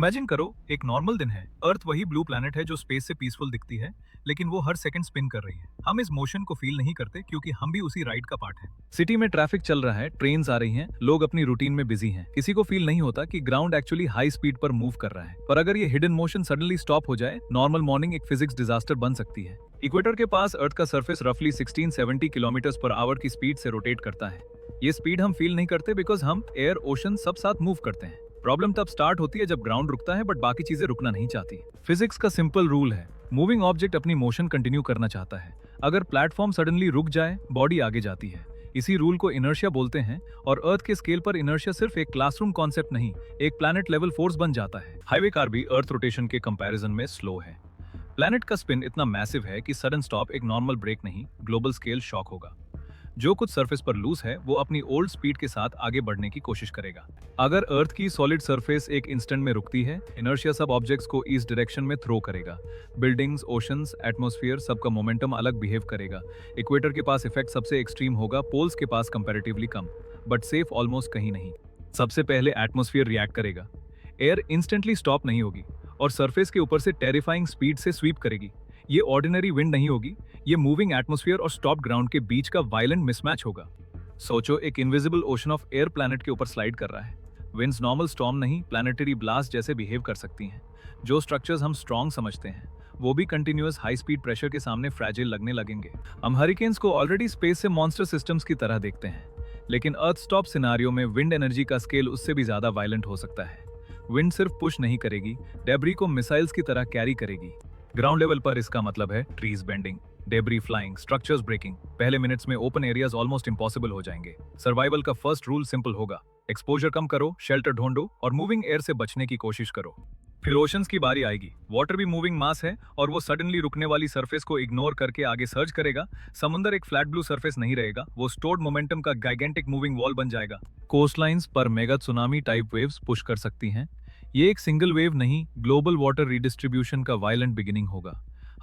Imagine करो, एक normal दिन है। अर्थ वही ब्लू प्लैनेट है जो स्पेस से पीसफुल दिखती है, लेकिन वो हर सेकंड स्पिन कर रही है। हम इस मोशन को फील नहीं करते क्योंकि हम भी उसी राइड का पार्ट हैं। सिटी में ट्रैफिक चल रहा है, ट्रेन्स आ रही हैं, लोग अपनी रूटीन में बिजी हैं। किसी को फील नहीं होता कि ग्राउंड एक्चुअली हाई स्पीड पर मूव कर रहा है। पर अगर ये हिडन मोशन सडनली स्टॉप हो जाए, नॉर्मल मॉर्निंग एक फिजिक्स डिजास्टर बन सकती है। इक्वेटर के पास अर्थ का सरफेस रफली 1670 किलोमीटर पर आवर की स्पीड से रोटेट करता है। ये स्पीड हम फील नहीं करते बिकॉज हम एयर, ओशन सब साथ मूव करते हैं। प्रॉब्लम तब स्टार्ट होती है जब ग्राउंड रुकता है बट बाकी चीजें रुकना नहीं चाहती। फिजिक्स का सिंपल रूल है, मूविंग ऑब्जेक्ट अपनी मोशन कंटिन्यू करना चाहता है। अगर प्लेटफॉर्म सडनली रुक जाए, बॉडी आगे जाती है। इसी रूल को इनर्शिया बोलते हैं और अर्थ के स्केल पर इनर्शिया सिर्फ एक क्लासरूम कॉन्सेप्ट नहीं, एक प्लैनेट लेवल फोर्स बन जाता है। हाईवे कार भी अर्थ रोटेशन के कंपैरिजन में स्लो है। प्लैनेट का स्पिन इतना मैसिव है कि सडन स्टॉप एक नॉर्मल ब्रेक नहीं, ग्लोबल स्केल शॉक होगा। जो कुछ सरफेस पर लूज है वो अपनी ओल्ड स्पीड के साथ आगे बढ़ने की कोशिश करेगा। अगर अर्थ की सॉलिड सरफेस एक इंस्टेंट में रुकती है, इनर्शिया सब ऑब्जेक्ट्स को ईस्ट डायरेक्शन में थ्रो करेगा। बिल्डिंग्स, ओशंस, एटमॉस्फेयर सबका मोमेंटम अलग बिहेव करेगा। इक्वेटर के पास इफेक्ट सबसे एक्सट्रीम होगा, पोल्स के पास कंपैरेटिवली कम, बट सेफ ऑलमोस्ट कहीं नहीं। सबसे पहले एटमॉस्फेयर रिएक्ट करेगा। एयर इंस्टेंटली स्टॉप नहीं होगी और सरफेस के ऊपर से टेरिफाइंग स्पीड से स्वीप करेगी। ये ऑर्डिनरी विंड नहीं होगी, ये मूविंग एटमॉस्फेयर और स्टॉप ग्राउंड के बीच का वायलेंट मिसमैच होगा। सोचो, एक invisible ocean of air planet के ऊपर स्लाइड कर रहा है। विंड्स नॉर्मल स्टॉर्म नहीं, प्लैनेटरी ब्लास्ट जैसे बिहेव कर सकती हैं। जो स्ट्रक्चर्स हम स्ट्रॉन्ग समझते हैं वो भी कंटिन्यूअस हाई स्पीड प्रेशर के सामने फ्रैजाइल लगने लगेंगे। हम हरिकेन्स को ऑलरेडी स्पेस से मॉन्स्टर सिस्टम्स की तरह देखते हैं, लेकिन अर्थ स्टॉप सिनारियो में विंड एनर्जी का स्केल उससे भी ज्यादा वायलेंट हो सकता है। विंड सिर्फ पुश नहीं करेगी, डेब्री को मिसाइल्स की तरह कैरी करेगी। ग्राउंड लेवल पर इसका मतलब है trees bending, debris flying, structures breaking. पहले मिनट्स में ओपन एरियाज ऑलमोस्ट इम्पॉसिबल हो जाएंगे। सर्वाइवल का फर्स्ट रूल सिंपल होगा, एक्सपोजर कम करो, शेल्टर ढूंढो और मूविंग एयर से बचने की कोशिश करो। फिर ओशंस की बारी आएगी। वाटर भी मूविंग मास है और वो सडनली रुकने वाली सरफेस को इग्नोर करके आगे सर्ज करेगा। समुंदर एक फ्लैट ब्लू सरफेस नहीं रहेगा, वो स्टोर्ड मोमेंटम का गाइगेंटिक मूविंग वॉल बन जाएगा। कोस्टलाइंस पर mega tsunami type waves push कर सकती हैं। ये एक सिंगल वेव नहीं, ग्लोबल वाटर रीडिस्ट्रीब्यूशन का वायलेंट बिगिनिंग होगा।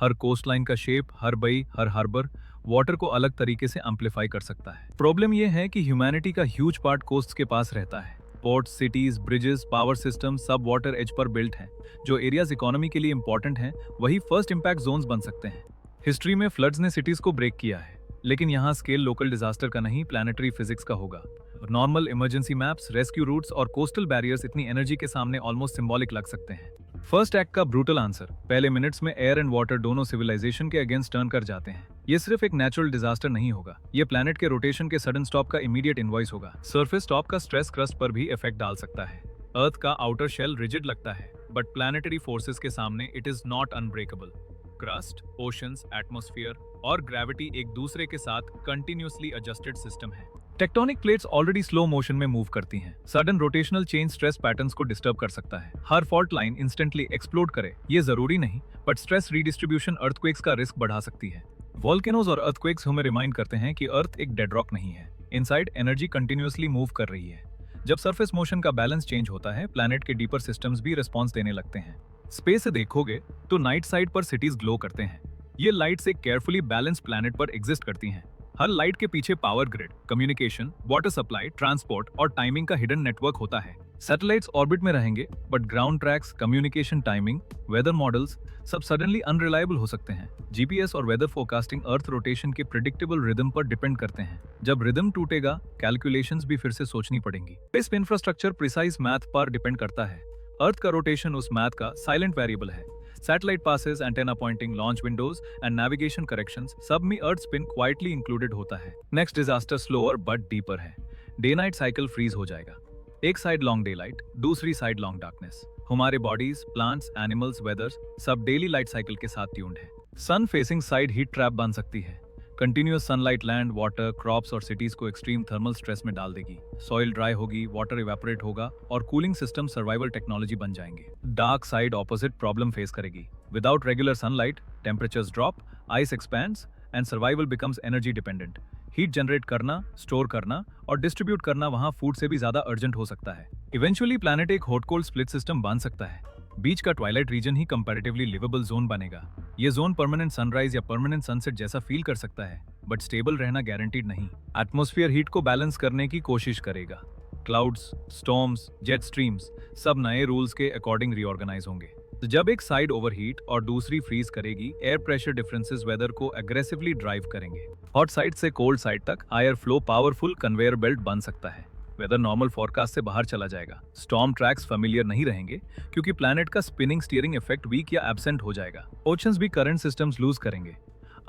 हर कोस्टलाइन का शेप, हर बई, हर हार्बर वाटर को अलग तरीके से एम्पलीफाई कर सकता है। प्रॉब्लम यह है कि ह्यूमैनिटी का ह्यूज पार्ट कोस्ट के पास रहता है। Ports, cities, bridges, power system सब वाटर एज पर बिल्ट हैं। जो एरियाज इकोनॉमी के लिए इंपॉर्टेंट हैं, वही फर्स्ट इंपैक्ट जोन्स बन सकते हैं। हिस्ट्री में फ्लड्स ने सिटीज को ब्रेक किया है, लेकिन यहाँ स्केल लोकल डिजास्टर का नहीं, प्लैनेटरी फिजिक्स का होगा। Normal emergency maps, rescue routes और कोस्टल बैरियर्स इतनी एनर्जी के सामने ऑलमोस्ट सिंबॉलिक लग सकते हैं। फर्स्ट एक्ट का ब्रूटल आंसर, पहले मिनट्स में एयर एंड वाटर दोनों सिविलाइजेशन के अगेंस्ट टर्न कर जाते हैं। ये सिर्फ एक नेचुरल डिजास्टर नहीं होगा, ये प्लैनेट के रोटेशन के सडन स्टॉप का इमीडिएट इनवॉइस होगा। सरफेस स्टॉप का स्ट्रेस क्रस्ट पर भी इफेक्ट डाल सकता है। अर्थ का आउटर शेल रिजिड लगता है, बट प्लैनेटरी फोर्सेस के सामने it is not unbreakable. Crust, oceans, atmosphere और ग्रेविटी एक दूसरे के साथ कंटिन्यूअसली एडजस्टेड सिस्टम है। Tectonic plates already slow motion में मूव करती हैं। Sudden rotational change stress patterns को डिस्टर्ब कर सकता है। Her fault line instantly explode करे ये जरूरी नहीं, बट स्ट्रेस रीडिस्ट्रीब्यूशन अर्थक्वेक्स का रिस्क बढ़ा सकती है। वोल्केनोज और अर्थक्वेक्स हमें रिमाइंड करते हैं कि अर्थ एक डेड रॉक नहीं है, इनसाइड एनर्जी कंटिन्यूअसली मूव कर रही है। जब सरफेस मोशन का बैलेंस चेंज होता है, प्लैनेट के डीपर सिस्टम्स भी रिस्पॉन्स देने लगते हैं। स्पेस से देखोगे तो नाइट साइड पर सिटीज ग्लो करते हैं। ये लाइट्स एक केयरफुली बैलेंस्ड प्लैनेट पर एग्जिस्ट करती हैं। हर लाइट के पीछे power grid, communication, water supply, transport और टाइमिंग का हिडन नेटवर्क होता है। सैटेलाइट्स ऑर्बिट में रहेंगे, but ground tracks, communication, timing, weather models सब सडनली अनरिलायबल हो सकते हैं। जीपीएस और वेदर फोरकास्टिंग अर्थ रोटेशन के प्रिडिक्टेबल रिदम पर डिपेंड करते हैं। जब रिदम टूटेगा, कैलकुलेशंस भी फिर से सोचनी पड़ेंगी। स्पेस इंफ्रास्ट्रक्चर प्रिसाइज मैथ पर डिपेंड करता है। अर्थ का रोटेशन उस मैथ का साइलेंट वेरिएबल है। Satellite passes, antenna pointing, launch windows and navigation corrections सब में अर्थ स्पिन क्वाइटली इंक्लूडेड होता है। Next disaster slower but deeper है। डे नाइट साइकिल फ्रीज हो जाएगा। एक साइड लॉन्ग डे लाइट, दूसरी साइड लॉन्ग डार्कनेस। हमारे बॉडीज, प्लांट्स, एनिमल्स, वेदर्स सब डेली लाइट साइकिल के साथ ट्यून्ड है। Sun facing side heat trap बन सकती है। Continuous sunlight land, water, crops और सिटीज को एक्सट्रीम थर्मल स्ट्रेस में डाल देगी। सॉइल ड्राई होगी, वाटर इवेपोरेट होगा और कूलिंग सिस्टम सर्वाइवल टेक्नोलॉजी बन जाएंगे। Dark side opposite problem face करेगी। Without regular sunlight, temperatures drop, ice expands and survival becomes energy dependent. Heat generate करना, स्टोर करना और डिस्ट्रीब्यूट करना वहां फूड से भी ज्यादा अर्जेंट हो सकता है। इवेंचुअली प्लैनेट एक हॉट कोल्ड स्प्लिट सिस्टम बन सकता है। बीच का ट्वाइलाइट रीजन ही कंपैरेटिवली लिवेबल जोन बनेगा। ये जोन परमानेंट सनराइज या परमानेंट सनसेट जैसा फील कर सकता है, बट स्टेबल रहना गारंटीड नहीं। एटमॉस्फेयर हीट को बैलेंस करने की कोशिश करेगा। क्लाउड्स, स्टॉर्म्स, जेट स्ट्रीम्स सब नए रूल्स के अकॉर्डिंग रीऑर्गेनाइज होंगे। तो जब एक साइड ओवरहीट और दूसरी फ्रीज करेगी, एयर प्रेशर डिफरेंसेस वेदर को एग्रेसिवली ड्राइव करेंगे। हॉट साइड से कोल्ड साइड तक air flow powerful conveyor belt बन सकता है। वेदर नॉर्मल फोरकास्ट से बाहर चला जाएगा। स्टॉर्म ट्रैक्स फेमिलियर नहीं रहेंगे क्योंकि प्लैनेट का स्पिनिंग स्टीयरिंग इफेक्ट वीक या एब्सेंट हो जाएगा। ओशंस भी करंट सिस्टम्स लूज करेंगे।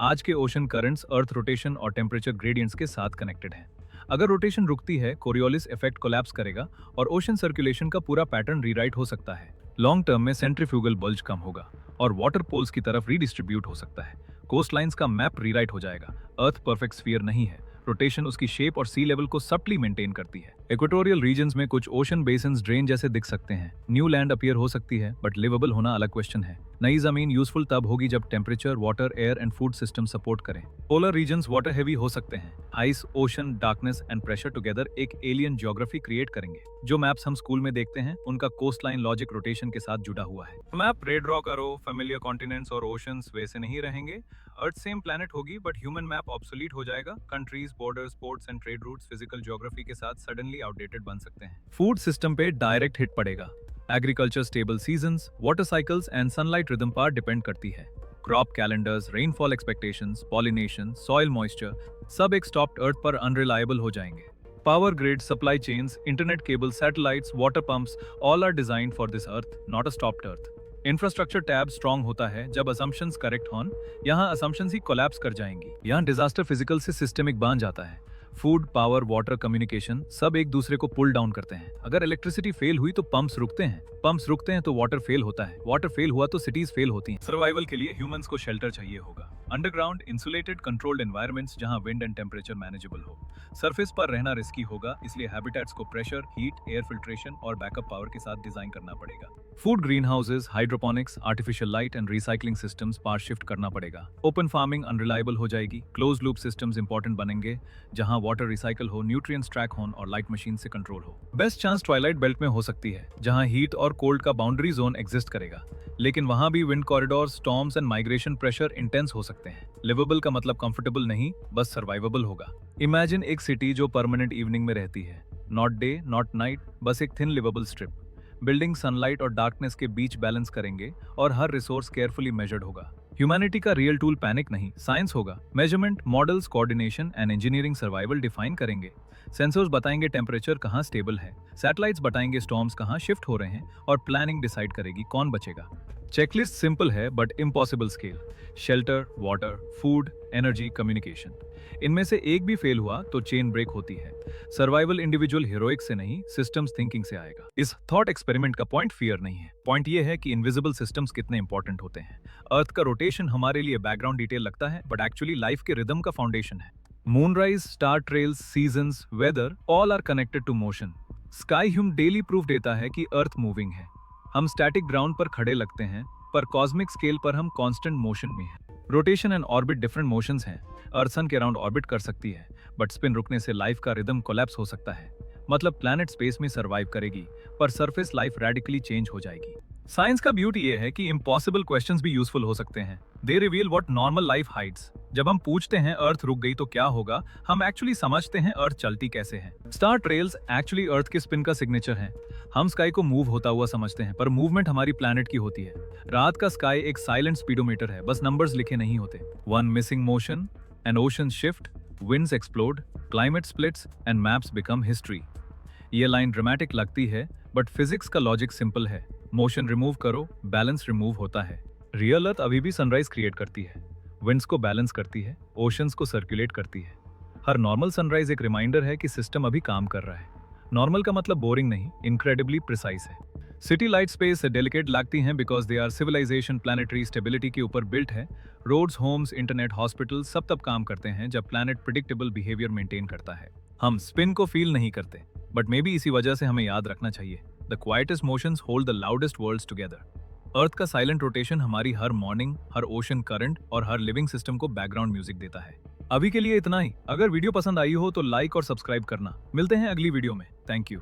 आज के ओशन करंट्स अर्थ रोटेशन और टेम्परेचर ग्रेडियंट्स के साथ कनेक्टेड हैं। अगर रोटेशन रुकती है, कोरियोलिस इफेक्ट कोलैप्स करेगा और ओशन सर्कुलेशन का पूरा पैटर्न रीराइट हो सकता है। लॉन्ग टर्म में सेंट्रीफ्यूगल बल्ज कम होगा और वाटर पोल्स की तरफ रीडिस्ट्रीब्यूट हो सकता है। कोस्ट लाइन्स का मैप रीराइट हो जाएगा। अर्थ परफेक्ट स्फीयर नहीं है। रोटेशन उसकी शेप और सी लेवल को सब्टली मेंटेन करती है। इक्वेटोरियल रीजन्स में कुछ ओशन बेसिन्स ड्रेन जैसे दिख सकते हैं। न्यू लैंड अपीयर हो सकती है, बट लिवेबल होना अलग क्वेश्चन है। नई जमीन यूजफुल तब होगी जब temperature, water, air and food system support करें। पोलर रीजन्स वाटर हेवी हो सकते हैं। Ice, ocean, darkness and pressure together एक एलियन ज्योग्राफी क्रिएट करेंगे। जो मैप्स हम स्कूल में देखते हैं, उनका कोस्ट लाइन लॉजिक रोटेशन के साथ जुड़ा हुआ है। मैप रेड ड्रॉ करो, फेमिलियर कॉन्टिनेंट्स और ओशंस वैसे नहीं रहेंगे। अर्थ सेम प्लैनेट होगी, बट ह्यूमन मैप ऑब्सोलीट हो जाएगा। Countries, borders, ports and trade routes physical geography के साथ सडनली आउटडेटेड बन सकते हैं। फूड सिस्टम पे डायरेक्ट हिट पड़ेगा। Agriculture stable seasons, water cycles and sunlight rhythm पर डिपेंड करती है। Crop calendars, rainfall expectations, pollination, soil moisture सब एक स्टॉप्ड अर्थ पर अनरिलायबल हो जाएंगे। Power grid, supply chains, internet cable, satellites, water pumps all are designed for this earth, not a stopped earth. Infrastructure टैब strong होता है जब असम्पशंस करेक्ट हों। यहाँ असम्पशंस ही कोलैप्स कर जाएंगी। यहाँ डिजास्टर फिजिकल से सिस्टमिक बन जाता है। फूड, पावर, वाटर, कम्युनिकेशन सब एक दूसरे को पुल डाउन करते हैं। अगर इलेक्ट्रिसिटी फेल हुई तो पंप्स रुकते हैं। पंप्स रुकते हैं तो वाटर फेल होता है। वाटर फेल हुआ तो सिटीज फेल होती हैं। सर्वाइवल के लिए ह्यूमंस को शेल्टर चाहिए होगा। अंडरग्राउंड, इंसुलेटेड, कंट्रोल्ड एनवायरनमेंट्स जहां विंड एंड टेम्परेचर मैनेजेबल हो। सरफेस पर रहना रिस्की होगा, इसलिए हैबिटेट्स को प्रेशर, हीट, एयर फिल्ट्रेशन और बैकअप पावर के साथ डिजाइन करना पड़ेगा। Food greenhouses, hydroponics, artificial light and recycling systems पार शिफ्ट करना पड़ेगा। ओपन फार्मिंग अनरिलायबल हो जाएगी। क्लोज लूप सिस्टम्स इंपॉर्टेंट बनेंगे, जहां वाटर रिसाइकल हो, न्यूट्रिएंट्स ट्रैक हो और लाइट मशीन से कंट्रोल हो। बेस्ट चांस ट्वाइलाइट बेल्ट में हो सकती है, जहां हीट और कोल्ड का बाउंड्री जोन एग्जिस्ट करेगा, लेकिन वहां भी wind corridor, storms and migration pressure intense हो सकते हैं। लिवेबल का मतलब कंफर्टेबल नहीं, बस सर्वाइवेबल होगा। इमेजिन एक सिटी जो परमानेंट इवनिंग में रहती है, नॉट डे नॉट नाइट, बस एक thin liveable strip. Building sunlight और डार्कनेस के बीच बैलेंस करेंगे और हर रिसोर्स केयरफुली मेजर्ड होगा। ह्यूमैनिटी का रियल टूल पैनिक नहीं, साइंस होगा। Measurement, models, coordination and engineering survival define करेंगे। सेंसर्स बताएंगे टेम्परेचर कहाँ स्टेबल है, सैटेलाइट्स बताएंगे स्टॉर्म्स कहाँ शिफ्ट हो रहे हैं और प्लानिंग डिसाइड करेगी कौन बचेगा। चेकलिस्ट सिंपल है but impossible scale. Shelter, water, food, energy, communication, इनमें से एक भी फेल हुआ तो चेन ब्रेक होती है। सर्वाइवल इंडिविजुअल हीरोइक से नहीं, सिस्टम्स थिंकिंग से आएगा। इस थॉट एक्सपेरिमेंट का पॉइंट फियर नहीं है। पॉइंट ये है कि इनविजिबल सिस्टम्स कितने इंपॉर्टेंट होते हैं। अर्थ का रोटेशन हमारे लिए बैकग्राउंड डिटेल लगता है, बट एक्चुअली लाइफ के रिदम का फाउंडेशन है। Moonrise, star trails, seasons, weather all are connected to motion. Sky ह्यूम डेली प्रूफ देता है कि अर्थ मूविंग है। हम स्टैटिक ग्राउंड पर खड़े लगते हैं, पर कॉस्मिक स्केल पर हम कांस्टेंट मोशन में हैं। Rotation and orbit different motions हैं। अर्थ सन के अराउंड ऑर्बिट कर सकती है, बट स्पिन रुकने से लाइफ का रिदम कोलैप्स हो सकता है। मतलब प्लैनेट स्पेस में सर्वाइव करेगी, पर सरफेस लाइफ रेडिकली चेंज हो जाएगी। साइंस का ब्यूटी ये है कि इम्पॉसिबल क्वेश्चंस भी यूजफुल हो सकते हैं। They reveal what normal life hides. जब हम पूछते हैं अर्थ रुक गई तो क्या होगा, हम एक्चुअली समझते हैं अर्थ चलती कैसे है। स्टार ट्रेल्स एक्चुअली अर्थ के स्पिन का सिग्नेचर है। हम स्काई को मूव होता हुआ समझते हैं, पर मूवमेंट हमारी प्लैनेट की होती है। रात का स्काई एक साइलेंट स्पीडोमीटर है, बस नंबर्स लिखे नहीं होते। One missing motion, N ocean shift, winds explode, climate splits and maps become history. ये लाइन ड्रामेटिक लगती है, बट फिजिक्स का लॉजिक सिंपल है। मोशन रिमूव करो, बैलेंस रिमूव होता है। रियल अर्थ अभी भी सनराइज क्रिएट करती है, विंड्स को बैलेंस करती है, ओशंस को सर्कुलेट करती है। हर नॉर्मल सनराइज एक रिमाइंडर है कि सिस्टम अभी काम कर रहा है। नॉर्मल का मतलब बोरिंग नहीं, इनक्रेडिबली प्रिसाइज है। सिटी लाइट स्पेस डेलिकेट लगती हैं because they are civilisation planetary stability के ऊपर बिल्ट है। रोड्स, होम्स, इंटरनेट, हॉस्पिटल सब तब काम करते हैं जब प्लैनेट प्रिडिक्टेबल बिहेवियर मेंटेन करता है। हम स्पिन को फील नहीं करते, बट मे बी इसी वजह से हमें याद रखना चाहिए, the quietest motions hold the loudest worlds together. Earth का साइलेंट रोटेशन हमारी हर मॉर्निंग, हर ओशन करंट और हर लिविंग सिस्टम को बैकग्राउंड म्यूजिक देता है। अभी के लिए इतना ही। अगर वीडियो पसंद आई हो तो लाइक और सब्सक्राइब करना। मिलते हैं अगली वीडियो में। Thank you.